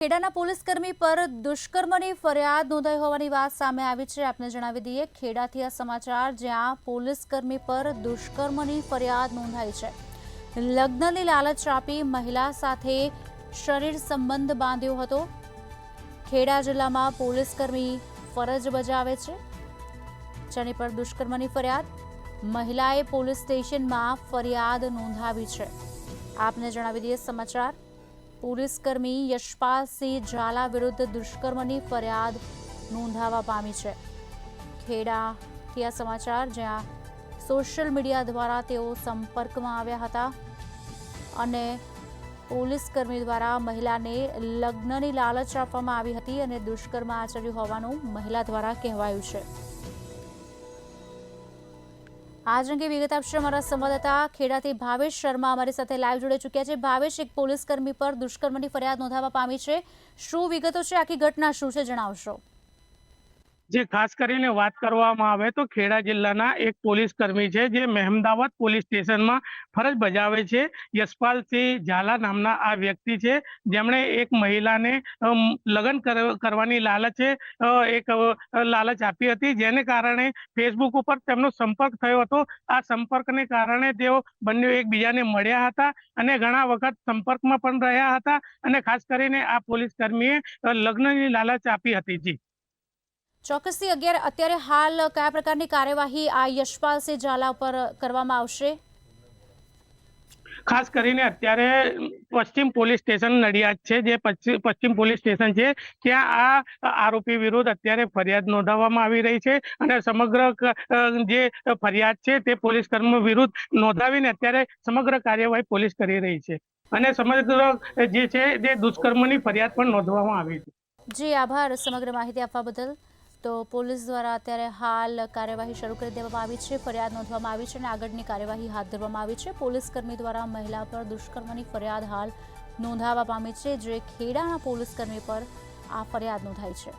ખેડાના પોલીસકર્મી પર દુષ્કર્મની ફરિયાદ નોંધાઈ હોવાની વાત સામે આવી છે। આપને જણાવી દઈએ, ખેડાથી આ સમાચાર, જ્યાં પોલીસકર્મી પર દુષ્કર્મની ફરિયાદ નોંધાઈ છે। લગ્નની લાલચ આપી મહિલા સાથે શરીર સંબંધ બાંધ્યો હતો। ખેડા જિલ્લામાં પોલીસકર્મી ફરજ બજાવે છે, જેની પર દુષ્કર્મની ફરિયાદ મહિલાએ પોલીસ સ્ટેશનમાં ફરિયાદ નોંધાવી છે। આપને જણાવી દઈએ સમાચાર, પોલીસકર્મી યશપાલસિંહ ઝાલા વિરુદ્ધ દુષ્કર્મની ફરિયાદ નોંધાવા પામી છે। ખેડાથી આ સમાચાર, જ્યાં સોશિયલ મીડિયા દ્વારા તેઓ સંપર્કમાં આવ્યા હતા અને પોલીસકર્મી દ્વારા મહિલાને લગ્નની લાલચ આપવામાં આવી હતી અને દુષ્કર્મ આચર્યું હોવાનું મહિલા દ્વારા કહેવાયું છે। આજ અંગે વિગત આપશે અમારા સંવાદદાતા ખેડાથી ભાવેશ શર્મા અમારી સાથે લાઈવ જોડાઈ ચૂક્યા છે। ભાવેશ, એક પોલીસકર્મી પર દુષ્કર્મની ફરિયાદ નોંધાવા પામી છે, શું વિગતો છે? આખી ઘટના શું છે, જણાવશો? જે ખાસ કરીને વાત કરવામાં આવે તો ખેડા જિલ્લાના એક પોલીસકર્મી છે, જે મહેમદાવાદ પોલીસ સ્ટેશનમાં ફરજ બજાવે છે। યશપાલસિંહ ઝાલા નામના આ વ્યક્તિ છે, જેમણે એક મહિલાને લગ્ન કરવાની લાલચ આપી હતી, જેને કારણે ફેસબુક ઉપર તેમનો સંપર્ક થયો હતો। આ સંપર્કને કારણે તેઓ બંને એકબીજાને મળ્યા હતા અને ઘણા વખત સંપર્કમાં પણ રહ્યા હતા અને ખાસ કરીને આ પોલીસકર્મીએ લગ્નની લાલચ આપી હતી। જી ચોક્કસથી અત્યારે હાલ કયા પ્રકારની કાર્યવાહી આ યશપાલસિંહ ઝાલા પર કરવામાં આવશે? ખાસ કરીને અત્યારે પશ્ચિમ પોલીસ સ્ટેશન નડિયાદ છે, જે પશ્ચિમ પોલીસ સ્ટેશન છે, ત્યાં આ આરોપી વિરુદ્ધ અત્યારે ફરિયાદ નોંધાવવામાં આવી રહી છે અને સમગ્ર જે ફરિયાદ છે તે પોલીસકર્મી વિરુદ્ધ નોંધાવીને અત્યારે સમગ્ર કાર્યવાહી પોલીસ કરી રહી છે અને સમગ્ર જે છે તે દુષ્કર્મની ફરિયાદ પણ નોંધવામાં આવી છે। જી આભાર સમગ્ર માહિતી આપવા બદલ। તો પોલીસ દ્વારા અત્યારે હાલ કાર્યવાહી શરૂ કરી દેવામાં આવી છે, ફરિયાદ નોંધવામાં આવી છે અને આગળની કાર્યવાહી હાથ ધરવામાં આવી છે। પોલીસકર્મી દ્વારા મહિલા પર દુષ્કર્મની ફરિયાદ હાલ નોંધાવા પામી છે, જે ખેડાના પોલીસકર્મી પર આ ફરિયાદ નોંધાઈ છે।